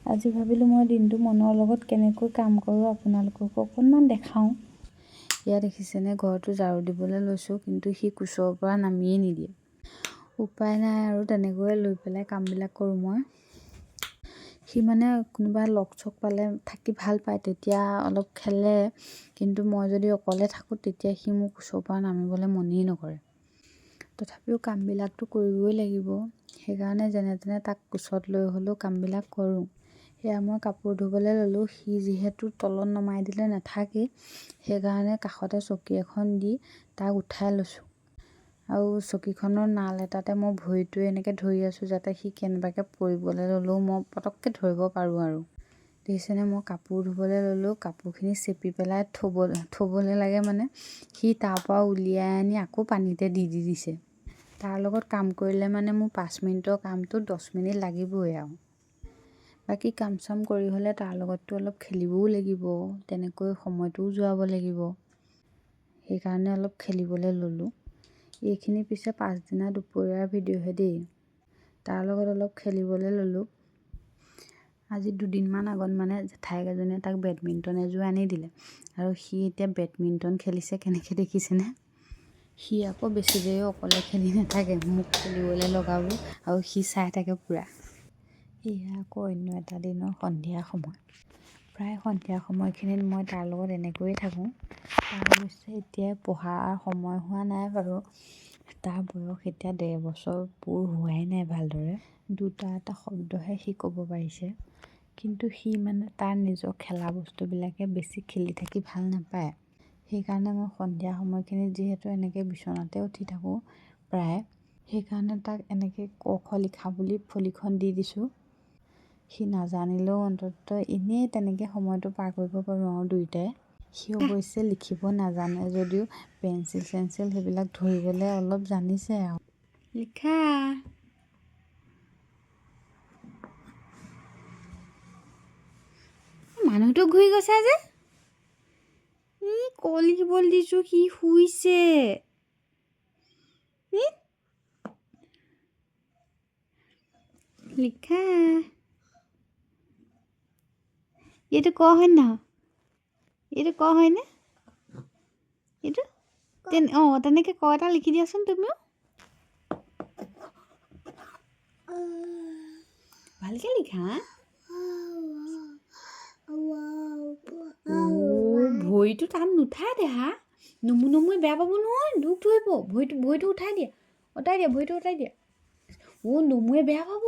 আজি ভাবিলোঁ মই দিনটো মনৰ লগত কেনেকৈ কাম কৰোঁ আপোনালোকক অকণমান দেখাওঁ। এয়া দেখিছেনে, ঘৰটো ঝাৰু দিবলৈ লৈছোঁ, কিন্তু সি কোচৰ পৰা নামিয়ে নিদিয়ে। উপায় নাই আৰু তেনেকৈয়ে লৈ পেলাই কামবিলাক কৰোঁ মই। সি মানে কোনোবা লগ চগ পালে থাকি ভাল পায়, তেতিয়া অলপ খেলে, কিন্তু মই যদি অকলে থাকোঁ তেতিয়া সি মোৰ কোচৰ পৰা নামিবলৈ মনেই নকৰে। তথাপিও কামবিলাকতো কৰিবই লাগিব, সেইকাৰণে যেনে তেনে তাক কোচত লৈ হ'লেও কামবিলাক কৰোঁ। সেয়া মই কাপোৰ ধুবলৈ ল'লোঁ। সি যিহেতু তলত নমাই দিলে নাথাকেই, সেইকাৰণে কাষতে চকী এখন দি তাক উঠাই লৈছোঁ। আৰু চকীখনৰ নাল এটাতে মই ভৰিটোৱে এনেকৈ ধৰি আছোঁ, যাতে সি কেনেবাকৈ পৰিবলৈ ল'লেও মই পটককৈ ধৰিব পাৰোঁ আৰু। দেখিছেনে, মই কাপোৰ ধুবলৈ ল'লোঁ, কাপোৰখিনি চেপি পেলাই থ'বলৈ লাগে মানে সি তাৰ পৰা উলিয়াই আনি আকৌ পানীতে দি দিছে। তাৰ লগত কাম কৰিলে মানে মোৰ 5 মিনিটৰ কামটো 10 মিনিট লাগিবই আৰু। বাকী কাম চাম কৰি হ'লে তাৰ লগততো অলপ খেলিবও লাগিব, তেনেকৈ সময়টোও যোৱাব লাগিব, সেইকাৰণে অলপ খেলিবলৈ ল'লোঁ। এইখিনি পিছে পাছদিনা দুপৰীয়াৰ ভিডিঅ'হে দেই। তাৰ লগত অলপ খেলিবলৈ ল'লোঁ। আজি 2 দিনমান আগত মানে জেঠাইকেইজনীয়ে তাক বেডমিণ্টন এযোৰ আনি দিলে, আৰু সি এতিয়া বেডমিণ্টন খেলিছে কেনেকৈ দেখিছেনে। সি আকৌ বেছি দেৰি অকলে খেলি নাথাকে, মোক খেলিবলৈ লগাব আৰু সি চাই থাকে পূৰা। এয়া আকৌ অন্য এটা দিনৰ সন্ধিয়া সময়। প্ৰায় সন্ধিয়া সময়খিনিত মই তাৰ লগত এনেকৈয়ে থাকোঁ। তাৰ অৱশ্যে এতিয়াই পঢ়াৰ সময় হোৱা নাই বাৰু। তাৰ বয়স এতিয়া 1.5 বছৰ পূৰ হোৱাই নাই ভালদৰে। 2-এটা শব্দহে সি ক'ব পাৰিছে, কিন্তু সি মানে তাৰ নিজৰ খেলা বস্তুবিলাকে বেছি খেলি থাকি ভাল নাপায়। সেইকাৰণে মই সন্ধিয়া সময়খিনিত যিহেতু এনেকৈ বিচনাতে উঠি থাকোঁ প্ৰায়, সেইকাৰণে তাক এনেকৈ ক খ লিখা বুলি ফলিখন দি দিছোঁ। সি নাজানিলেও অন্ততঃ এনেই তেনেকৈ সময়টো পাৰ কৰিব পাৰোঁ আৰু দুয়োটাই। সি অৱশ্যে লিখিব নাজানে যদিও পেঞ্চিল চেঞ্চিল সেইবিলাক ধৰিবলৈ অলপ জানিছে আৰু। লিখা মানুহটো ঘূৰি গৈছে যে, ক লিখিবলৈ দিছোঁ, সি শুইছে। লিখা এইটো ক হয় নহয়, এইটো ক হয়নে, এইটো তেনেকৈ ক এটা লিখি দিয়াচোন তুমিও। ভালকৈ লিখা। ভৰিটো তাত নুঠাই দে হা, নমুৱে বেয়া পাব নহয়, দুখ ধৰিব। ভৰিটো উঠাই দিয়া, ভৰিটো উঠাই দিয়া। নমুৱে বেয়া পাব।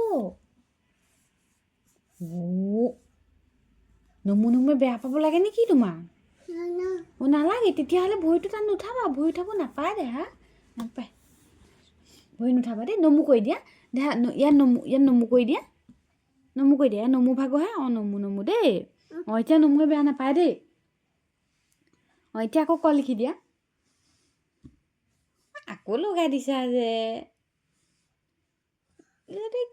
নমুৱে বেয়া পাব লাগে নেকি তোমাৰ? নালাগে, তেতিয়াহ'লে ভৰিটো তাত নুঠাবা, ভৰি উঠাব নাপায় দে হা, নাপায়। ভৰি নুঠাবা দেই, নমু কৰি দিয়া দে, ইয়াত নমু কৰি দিয়া, নমু ভাগৰহে। নমু দেই। এতিয়া নমুৱে বেয়া নাপায় দেই। এতিয়া আকৌ ক লিখি দিয়া। আকৌ লগাই দিছা যে,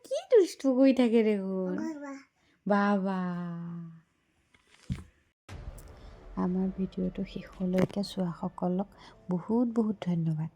কি দুষ্ট কৰি থাকে দেখোন। বাবা আমাৰ ভিডিঅ'টো শেষলৈকে চোৱাসকলক বহুত বহুত ধন্যবাদ।